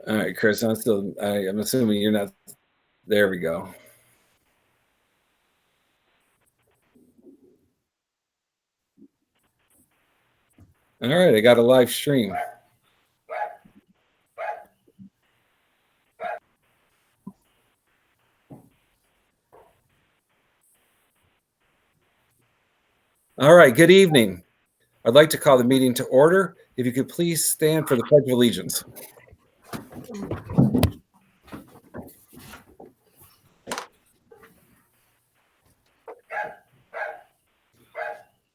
All right, Chris, I'm assuming you're not. There we go. All right, I got a live stream. All right, good evening. I'd like to call the meeting to order. If you could please stand for the Pledge of Allegiance.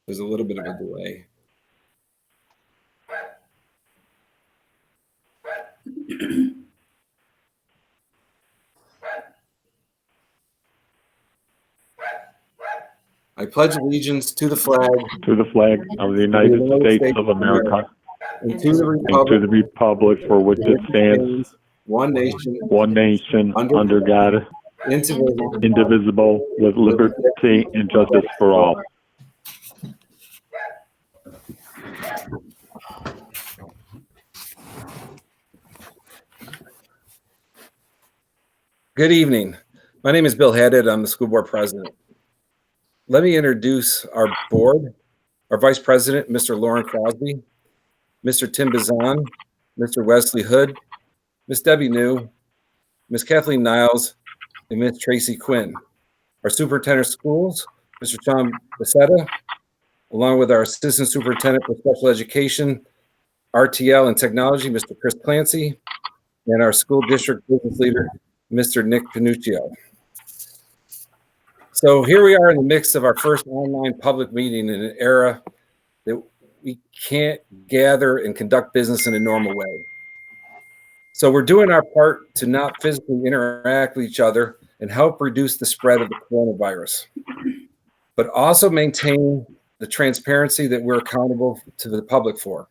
There's a little bit of a delay. I pledge allegiance to the flag of the United States of America and to the republic for which it stands, one nation, under God, indivisible, with liberty and justice for all. Good evening. My name is Bill Haddad. I'm the school board president. Let me introduce our board, our vice president, Mr. Lauren Crosby, Mr. Tim Bazan, Mr. Wesley Hood, Miss Debbie New, Miss Kathleen Niles, and Miss Tracy Quinn. Our superintendent of schools, Mr. John Becerra, along with our assistant superintendent for special education, RTL and technology, Mr. Chris Clancy, and our school district business leader, Mr. Nick Panuccio. So here we are in the midst of our first online public meeting in an era that we can't gather and conduct business in a normal way. So we're doing our part to not physically interact with each other and help reduce the spread of the coronavirus, but also maintain the transparency that we're accountable to the public for.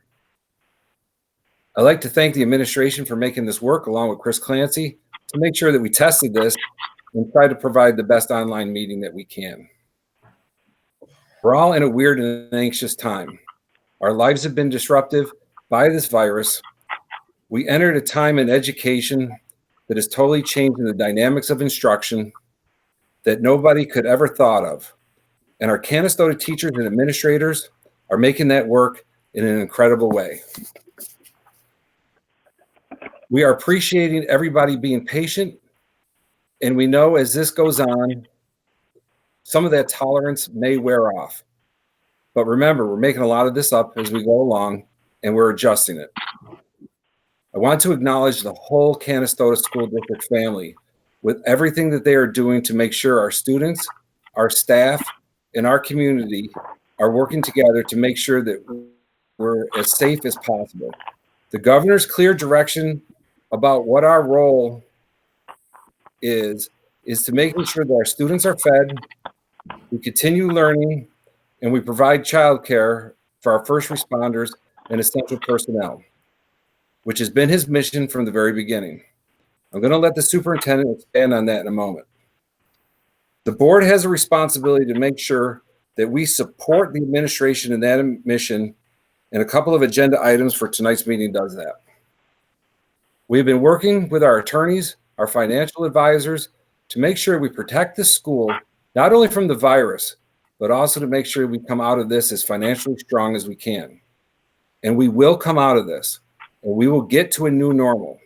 I'd like to thank the administration for making this work, along with Chris Clancy, to make sure that we tested this and try to provide the best online meeting that we can. We're all in a weird and anxious time. Our lives have been disrupted by this virus. We entered a time in education that is totally changing the dynamics of instruction that nobody could ever thought of. And our Canastota teachers and administrators are making that work in an incredible way. We are appreciating everybody being patient, and we know as this goes on, some of that tolerance may wear off. But remember, we're making a lot of this up as we go along, and we're adjusting it. I want to acknowledge the whole Canastota School District family with everything that they are doing to make sure our students, our staff, and our community are working together to make sure that we're as safe as possible. The governor's clear direction about what our role is to making sure that our students are fed, we continue learning, and we provide childcare for our first responders and essential personnel, which has been his mission from the very beginning. I'm going to let the superintendent expand on that in a moment. The board has a responsibility to make sure that we support the administration in that mission, and a couple of agenda items for tonight's meeting does that. We've been working with our attorneys, our financial advisors, to make sure we protect the school, not only from the virus, but also to make sure we come out of this as financially strong as we can. And we will come out of this, and we will get to a new normal,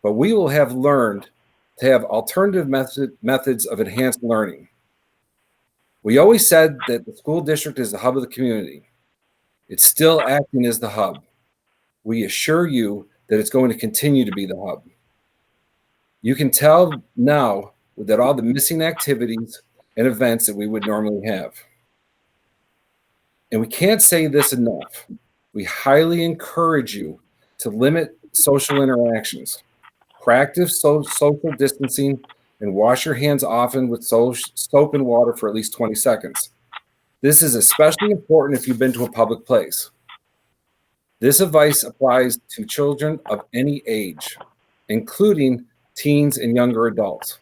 but we will have learned to have alternative methods of enhanced learning. We always said that the school district is the hub of the community. It's still acting as the hub. We assure you that it's going to continue to be the hub. You can tell now that all the missing activities and events that we would normally have. And we can't say this enough. We highly encourage you to limit social interactions, practice social distancing, and wash your hands often with soap and water for at least 20 seconds. This is especially important if you've been to a public place. This advice applies to children of any age, including teens and younger adults.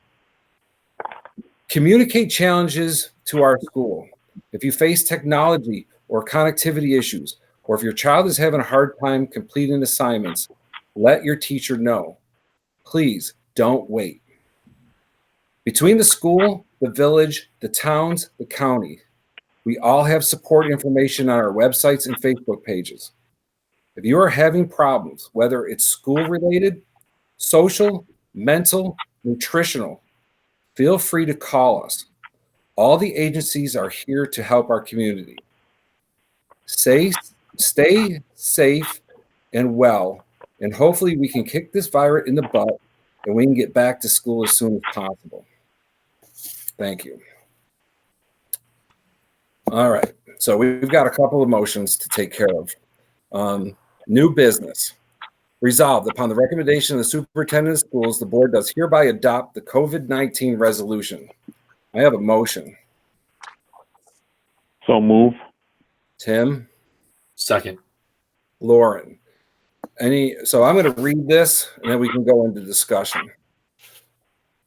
Communicate challenges to our school. If you face technology or connectivity issues, or if your child is having a hard time completing assignments, let your teacher know. Please don't wait. Between the school, the village, the towns, the county, we all have support information on our websites and Facebook pages. If you are having problems, whether it's school-related, social, mental, nutritional, feel free to call us. All the agencies are here to help our community. Stay safe and well, and hopefully we can kick this virus in the butt and we can get back to school as soon as possible. Thank you. All right, so we've got a couple of motions to take care of. New business. Resolved, upon the recommendation of the superintendent of schools, the board does hereby adopt the COVID-19 resolution. I have a motion. So move. Tim? Second. Lauren? So I'm going to read this and then we can go into discussion.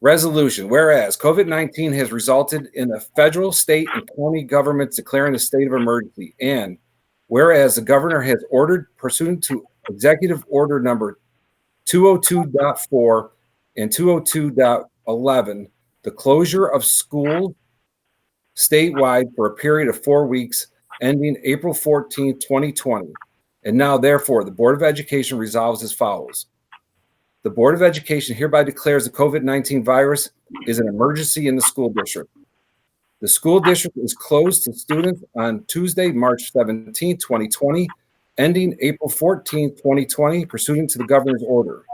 Resolution, whereas COVID-19 has resulted in the federal, state, and county governments declaring a state of emergency, and whereas the governor has ordered, pursuant to Executive Order number 202.4 and 202.11, the closure of schools statewide for a period of 4 weeks ending April 14, 2020. And now, therefore, the Board of Education resolves as follows. The Board of Education hereby declares the COVID-19 virus is an emergency in the school district. The school district is closed to students on Tuesday, March 17, 2020, ending April 14, 2020, pursuant to the governor's order.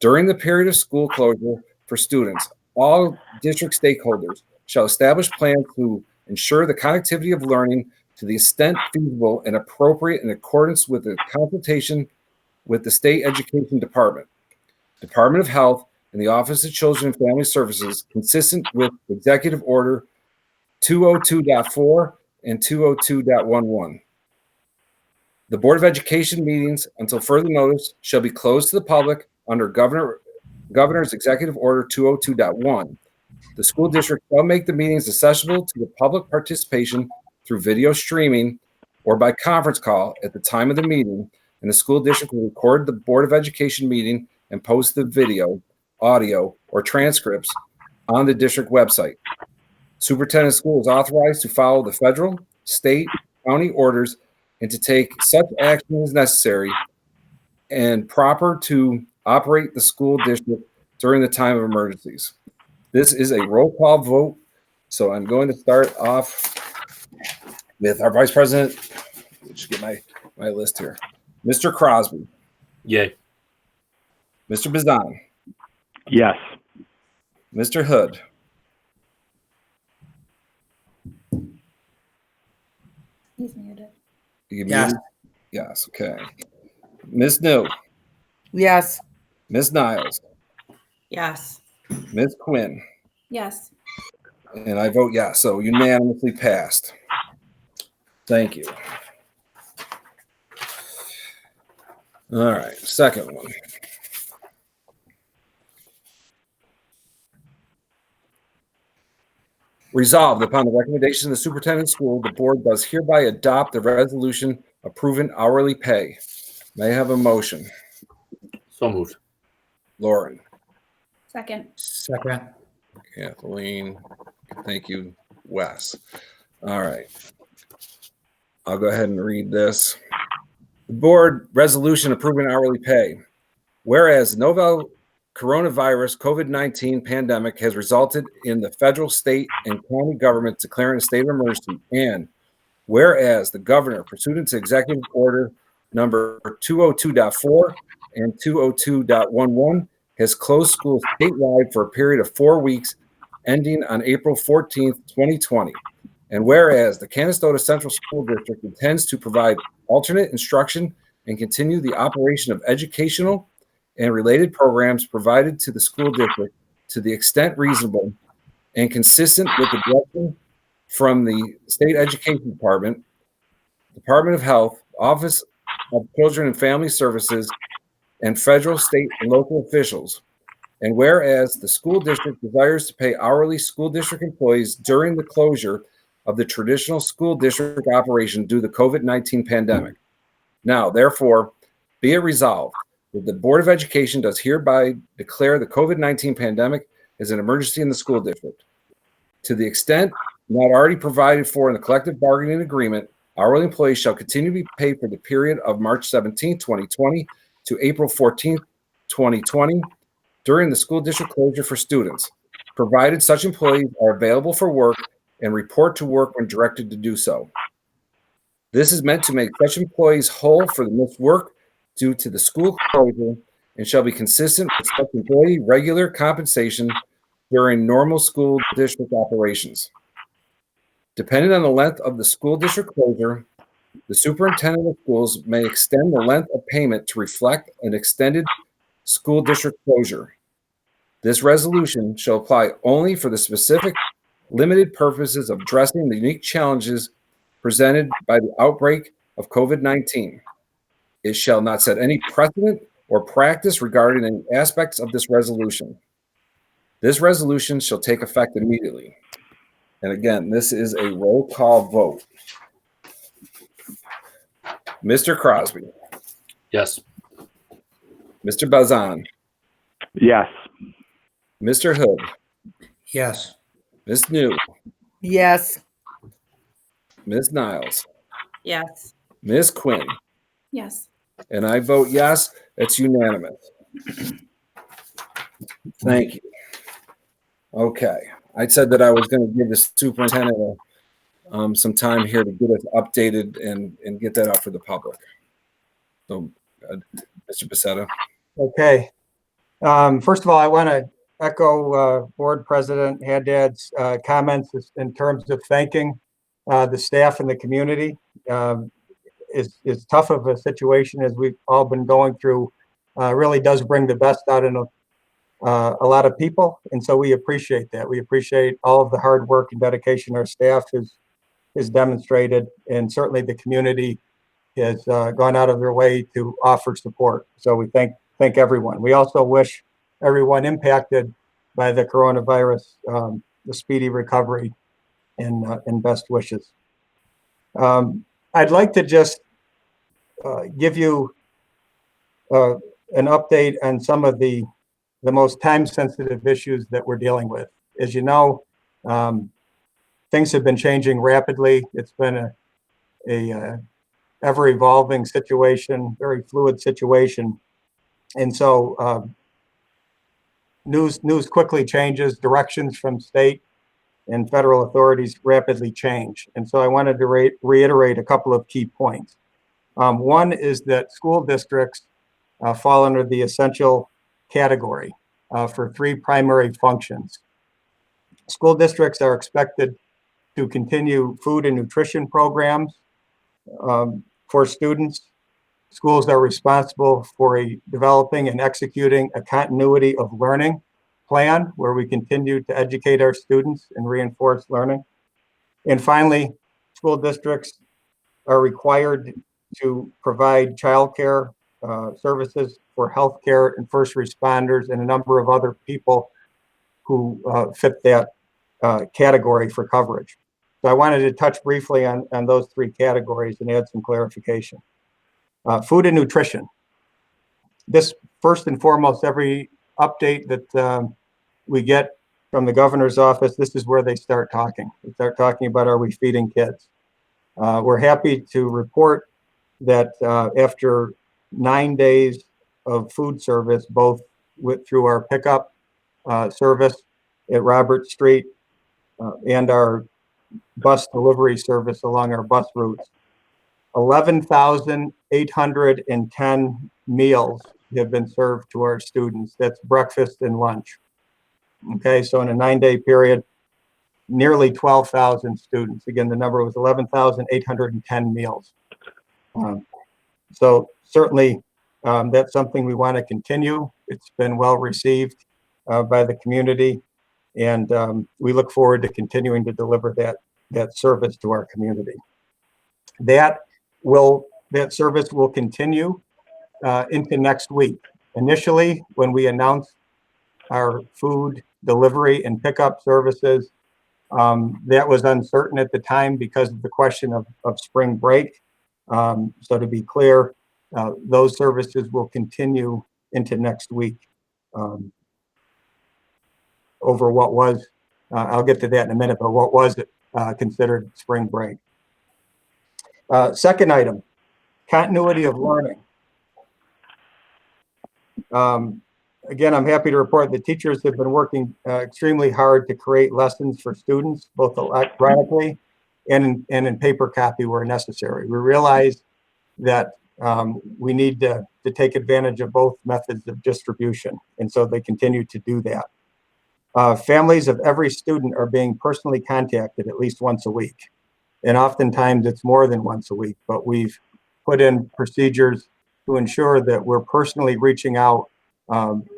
During the period of school closure for students, all district stakeholders shall establish plans to ensure the connectivity of learning to the extent feasible and appropriate in accordance with the consultation with the State Education Department, Department of Health, and the Office of Children and Family Services, consistent with Executive Order 202.4 and 202.11. The Board of Education meetings, until further notice, shall be closed to the public under Governor's Executive Order 202.1. The school district shall make the meetings accessible to the public participation through video streaming or by conference call at the time of the meeting, and the school district will record the Board of Education meeting and post the video, audio, or transcripts on the district website. Superintendent of school is authorized to follow the federal, state, county orders and to take such action as necessary and proper to operate the school district during the time of emergencies. This is a roll call vote, so I'm going to start off with our Vice President. Just get my list here. Mr. Crosby. Yay. Mr. Bazan. Yes. Mr. Hood. He's muted. Yes. Yes, okay. Ms. New. Yes. Ms. Niles. Yes. Ms. Quinn. Yes. And I vote yes, so unanimously passed. Thank you. All right, second one. Resolved, upon the recommendation of the superintendent of school, the board does hereby adopt the resolution approving hourly pay. May I have a motion? So moved. Lauren. Second. Second. Kathleen. Thank you, Wes. All right. I'll go ahead and read this. The board resolution approving hourly pay. Whereas novel coronavirus COVID-19 pandemic has resulted in the federal, state, and county government declaring a state of emergency, and whereas the governor, pursuant to Executive Order number 202.4 and 202.11, has closed schools statewide for a period of 4 weeks ending on April 14th, 2020. And whereas the Canastota Central School District intends to provide alternate instruction and continue the operation of educational and related programs provided to the school district to the extent reasonable and consistent with the direction from the State Education Department, Department of Health, Office of Children and Family Services, and federal, state, and local officials. And whereas the school district desires to pay hourly school district employees during the closure of the traditional school district operation due to the COVID-19 pandemic. Now, therefore, be it resolved that the Board of Education does hereby declare the COVID-19 pandemic as an emergency in the school district. To the extent not already provided for in the collective bargaining agreement, hourly employees shall continue to be paid for the period of March 17, 2020 to April 14, 2020 during the school district closure for students, provided such employees are available for work and report to work when directed to do so. This is meant to make such employees whole for the missed work due to the school closure and shall be consistent with such employee regular compensation during normal school district operations. Depending on the length of the school district closure, the superintendent of schools may extend the length of payment to reflect an extended school district closure. This resolution shall apply only for the specific limited purposes of addressing the unique challenges presented by the outbreak of COVID-19. It shall not set any precedent or practice regarding any aspects of this resolution. This resolution shall take effect immediately. And again, this is a roll call vote. Mr. Crosby, Yes. Mr. Bazan, Yes. Mr. Hood, Yes. Ms. New, Yes. Ms. Niles, Yes. Ms. Quinn, Yes. and I vote yes. It's unanimous. Thank you. Okay. I said that I was going to give the superintendent some time here to get us updated and get that out for the public. So, Mr. Becerra. Okay. First of all, I want to echo Board President Haddad's comments in terms of thanking the staff and the community. As tough of a situation as we've all been going through, really does bring the best out in a lot of people. And so we appreciate that. We appreciate all of the hard work and dedication our staff has demonstrated, and certainly the community has gone out of their way to offer support. So we thank everyone. We also wish everyone impacted by the coronavirus the speedy recovery and best wishes. I'd like to just give you an update on some of the most time-sensitive issues that we're dealing with. As you know, things have been changing rapidly. It's been a ever-evolving situation, very fluid situation. And so news quickly changes, directions from state and federal authorities rapidly change. And so I wanted to reiterate a couple of key points. One is that school districts fall under the essential category for three primary functions. School districts are expected to continue food and nutrition programs for students. Schools are responsible for developing and executing a continuity of learning plan where we continue to educate our students and reinforce learning. And finally, school districts are required to provide childcare services for healthcare and first responders and a number of other people who fit that category for coverage. So I wanted to touch briefly on those three categories and add some clarification. Food and nutrition. This, first and foremost, every update that we get from the governor's office, this is where they start talking. They start talking about, are we feeding kids? We're happy to report that after 9 days of food service, both through our pickup service at Robert Street and our bus delivery service along our bus routes, 11,810 meals have been served to our students. That's breakfast and lunch. Okay, so in a 9-day period, nearly 12,000 students. Again, the number was 11,810 meals. So certainly that's something we want to continue. It's been well received by the community, and we look forward to continuing to deliver that service to our community. That service will continue into next week. Initially, when we announced our food delivery and pickup services, that was uncertain at the time because of the question of spring break. So to be clear, those services will continue into next week over what was, I'll get to that in a minute, but what was considered spring break. Second item, continuity of learning. Again, I'm happy to report that teachers have been working extremely hard to create lessons for students, both electronically and in paper copy where necessary. We realize that we need to take advantage of both methods of distribution, and so they continue to do that. Families of every student are being personally contacted at least once a week, and oftentimes it's more than once a week, but we've put in procedures to ensure that we're personally reaching out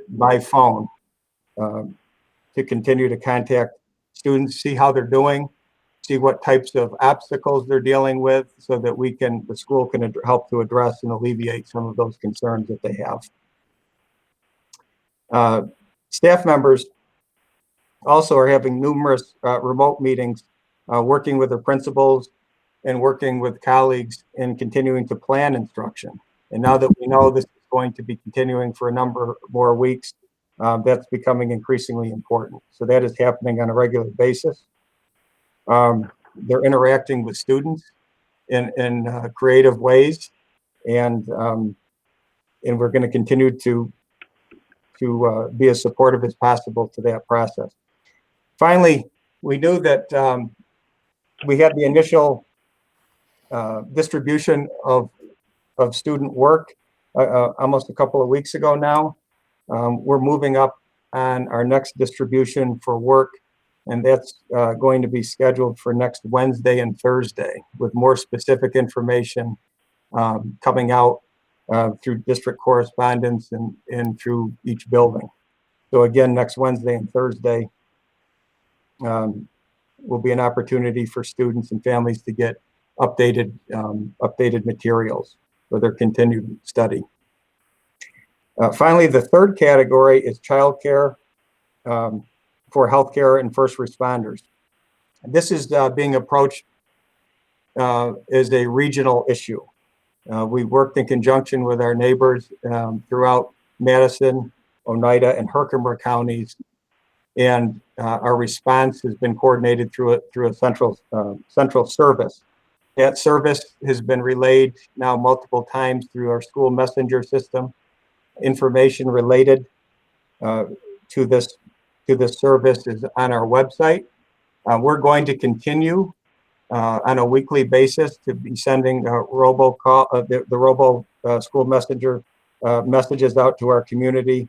by phone to continue to contact students, see how they're doing, see what types of obstacles they're dealing with, so that the school can help to address and alleviate some of those concerns that they have. Staff members also are having numerous remote meetings, working with their principals and working with colleagues in continuing to plan instruction. And now that we know this is going to be continuing for a number more weeks, that's becoming increasingly important. So that is happening on a regular basis. They're interacting with students in creative ways, and we're going to continue to be as supportive as possible to that process. Finally, we knew that we had the initial distribution of student work almost a couple of weeks ago now. We're moving up on our next distribution for work, and that's going to be scheduled for next Wednesday and Thursday, with more specific information coming out through district correspondence and through each building. So again, next Wednesday and Thursday will be an opportunity for students and families to get updated materials for their continued study. Finally, the third category is childcare for healthcare and first responders. This is being approached as a regional issue. We worked in conjunction with our neighbors throughout Madison, Oneida, and Herkimer counties, and our response has been coordinated through a central service. That service has been relayed now multiple times through our school messenger system. Information related to this service is on our website. We're going to continue on a weekly basis to be sending the robo school messenger messages out to our community.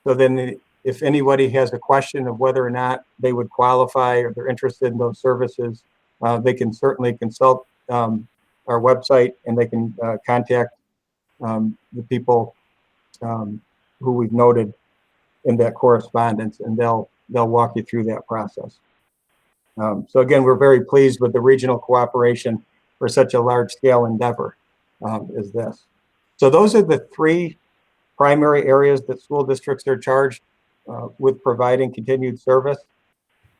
So then if anybody has a question of whether or not they would qualify or they're interested in those services, they can certainly consult our website, and they can contact the people who we've noted in that correspondence, and they'll walk you through that process. So again, we're very pleased with the regional cooperation for such a large scale endeavor as this. So those are the three primary areas that school districts are charged with providing continued service.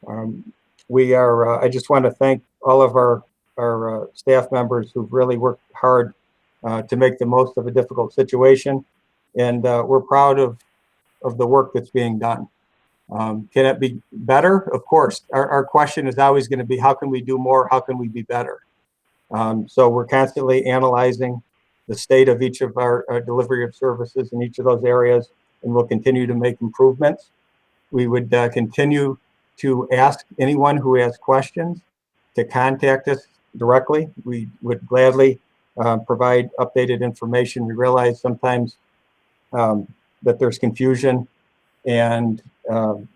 I just want to thank all of our staff members who've really worked hard to make the most of a difficult situation. And we're proud of the work that's being done. Can it be better? Of course. Our question is always going to be, how can we do more? How can we be better? So we're constantly analyzing the state of each of our delivery of services in each of those areas, and we'll continue to make improvements. We would continue to ask anyone who has questions to contact us directly. We would gladly provide updated information. We realize sometimes that there's confusion, and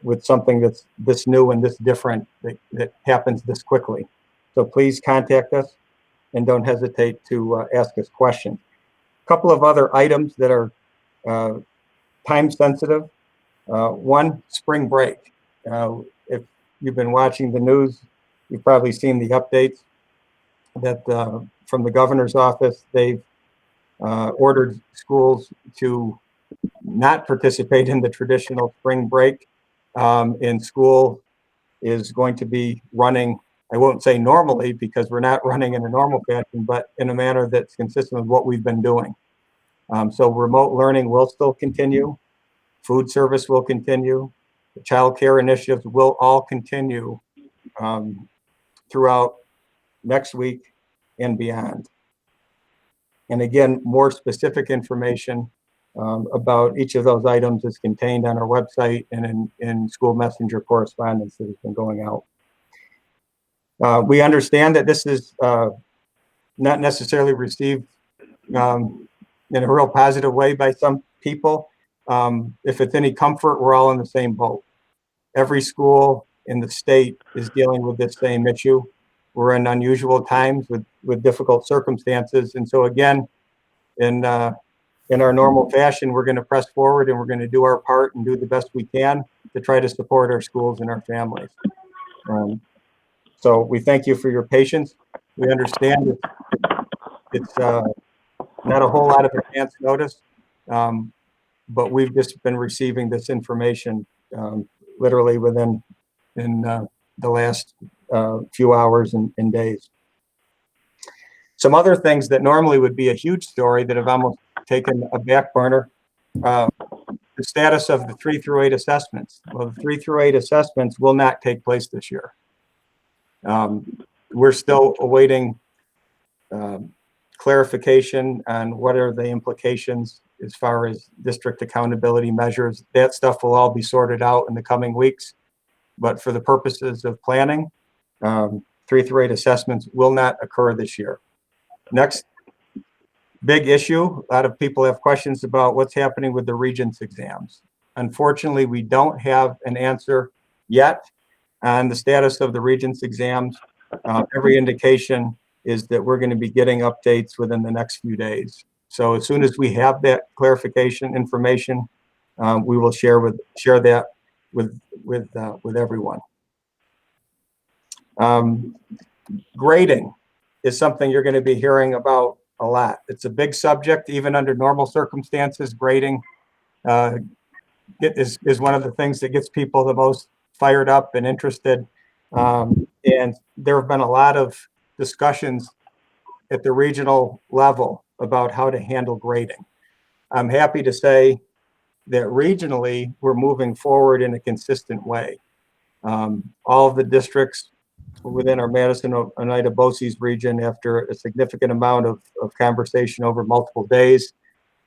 with something that's this new and this different that happens this quickly. So please contact us and don't hesitate to ask us questions. A couple of other items that are time sensitive. One, spring break. If you've been watching the news, you've probably seen the updates that from the governor's office. They've ordered schools to not participate in the traditional spring break, and school is going to be running, I won't say normally because we're not running in a normal fashion, but in a manner that's consistent with what we've been doing. So remote learning will still continue. Food service will continue. The child care initiatives will all continue throughout next week and beyond. And again, more specific information about each of those items is contained on our website and in school messenger correspondence that has been going out. We understand that this is not necessarily received in a real positive way by some people. If it's any comfort, we're all in the same boat. Every school in the state is dealing with this same issue. We're in unusual times with difficult circumstances. And so again, in our normal fashion, we're going to press forward and we're going to do our part and do the best we can to try to support our schools and our families. So we thank you for your patience. We understand it's not a whole lot of advance notice, but we've just been receiving this information literally within the last few hours and days. Some other things that normally would be a huge story that have almost taken a back burner, the status of the 3 through 8 assessments. Well, the 3 through 8 assessments will not take place this year. We're still awaiting clarification on what are the implications as far as district accountability measures. That stuff will all be sorted out in the coming weeks. But for the purposes of planning, 3 through 8 assessments will not occur this year. Next big issue, a lot of people have questions about what's happening with the Regents exams. Unfortunately, we don't have an answer yet on the status of the Regents exams. Every indication is that we're going to be getting updates within the next few days. So as soon as we have that clarification information, we will share that with everyone. Grading is something you're going to be hearing about a lot. It's a big subject, even under normal circumstances. Grading is one of the things that gets people the most fired up and interested. And there have been a lot of discussions at the regional level about how to handle grading. I'm happy to say that regionally, we're moving forward in a consistent way. All of the districts within our Madison, Oneida, BOCES region, after a significant amount of conversation over multiple days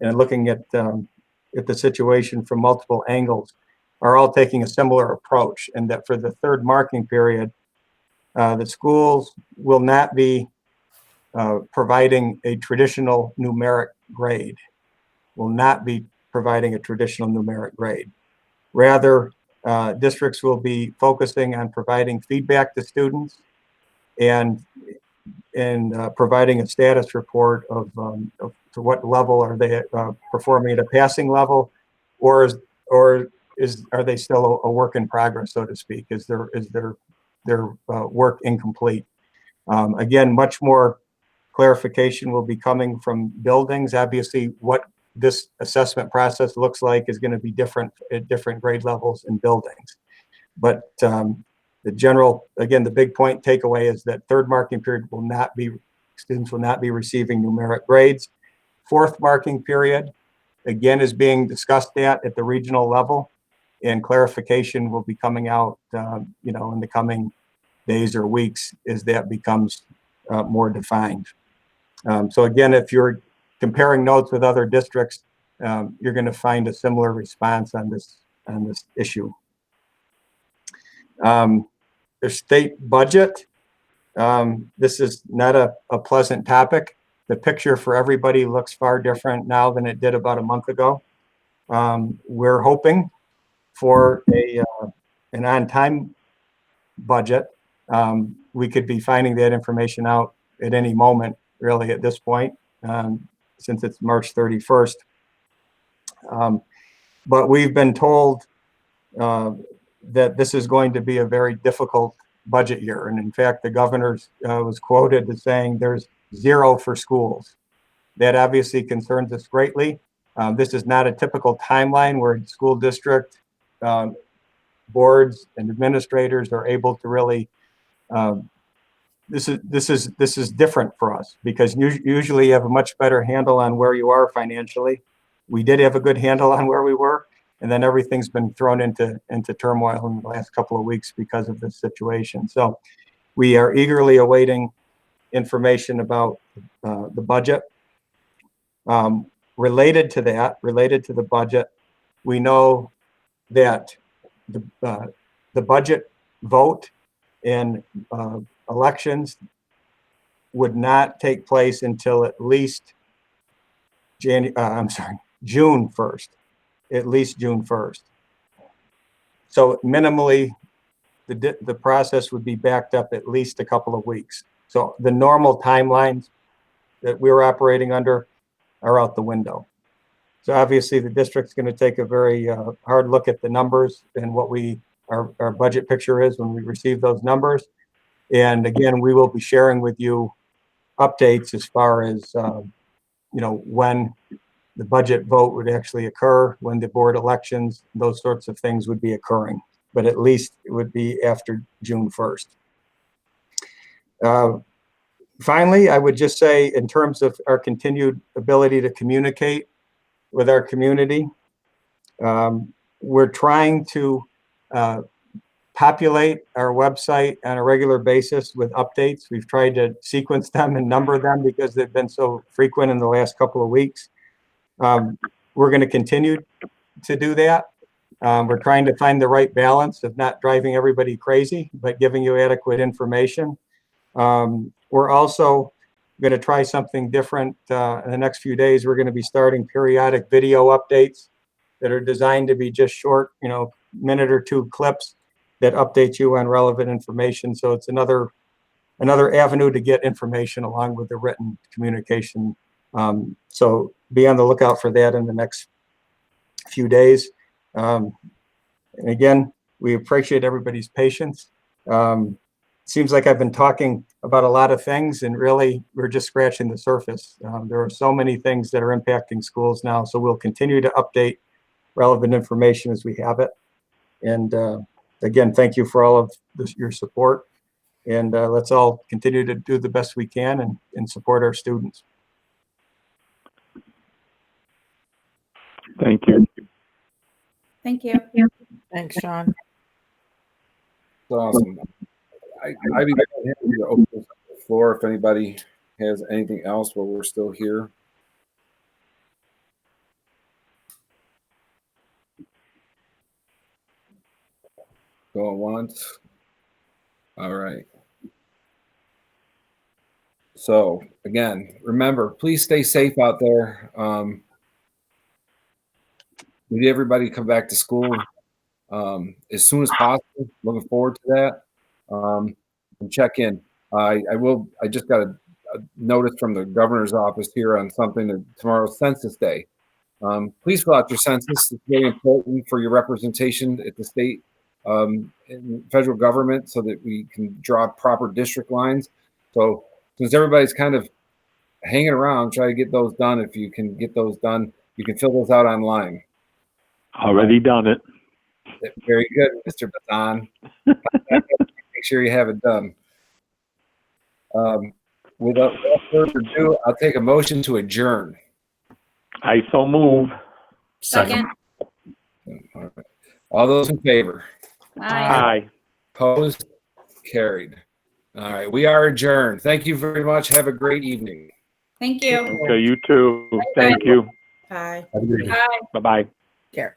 and looking at the situation from multiple angles, are all taking a similar approach, and that for the third marking period, the schools will not be providing a traditional numeric grade, Rather, districts will be focusing on providing feedback to students and providing a status report of to what level are they performing at a passing level, or are they still a work in progress, so to speak? Is their work incomplete? Again, much more clarification will be coming from buildings. Obviously, what this assessment process looks like is going to be different at different grade levels in buildings. But the big point takeaway is that third marking period students will not be receiving numeric grades. Fourth marking period, again, is being discussed at the regional level, and clarification will be coming out, in the coming days or weeks as that becomes more defined. So again, if you're comparing notes with other districts, you're going to find a similar response on this issue. The state budget. This is not a pleasant topic. The picture for everybody looks far different now than it did about a month ago. We're hoping for an on-time budget. We could be finding that information out at any moment, really, at this point, since it's March 31st. But we've been told that this is going to be a very difficult budget year. And in fact, the governor was quoted as saying there's 0 for schools. That obviously concerns us greatly. This is not a typical timeline where school district boards and administrators are able to really this is different for us because usually you have a much better handle on where you are financially. We did have a good handle on where we were, and then everything's been thrown into turmoil in the last couple of weeks because of this situation. So we are eagerly awaiting information about the budget. Related to the budget, we know that the budget vote and elections would not take place until at least June 1st, at least June 1st. So minimally, the process would be backed up at least a couple of weeks. So the normal timelines that we're operating under are out the window. So obviously the district's going to take a very hard look at the numbers and what our budget picture is when we receive those numbers. And again, we will be sharing with you updates as far as, when the budget vote would actually occur, when the board elections, those sorts of things would be occurring. But at least it would be after June 1st. Finally, I would just say in terms of our continued ability to communicate with our community, we're trying to populate our website on a regular basis with updates. We've tried to sequence them and number them because they've been so frequent in the last couple of weeks. We're going to continue to do that. We're trying to find the right balance of not driving everybody crazy, but giving you adequate information. We're also going to try something different in the next few days. We're going to be starting periodic video updates that are designed to be just short, minute or two clips that update you on relevant information. So it's another avenue to get information along with the written communication. So be on the lookout for that in the next few days. And again, we appreciate everybody's patience. Seems like I've been talking about a lot of things and really we're just scratching the surface. There are so many things that are impacting schools now. So we'll continue to update relevant information as we have it. And again, thank you for all of your support. And let's all continue to do the best we can and support our students. Thank you. Thank you. Thanks, Sean. Awesome. I'd be happy to open the floor if anybody has anything else while we're still here. Going once. All right. So again, remember, please stay safe out there. We need everybody to come back to school as soon as possible. Looking forward to that. And check in. I just got a notice from the governor's office here on something that tomorrow's Census Day. Please fill out your census. It's very important for your representation at the state and federal government so that we can draw proper district lines. So since everybody's kind of hanging around, try to get those done. If you can get those done, you can fill those out online. Already done it. Very good, Mr. Baton. Make sure you have it done. Without further ado, I'll take a motion to adjourn. I so move. Second. All right. All those in favor? Aye. Aye. Opposed? Carried. All right, we are adjourned. Thank you very much. Have a great evening. Thank you. Okay, you too. Thank you. Bye. Have a good evening. Bye. Bye-bye. Care.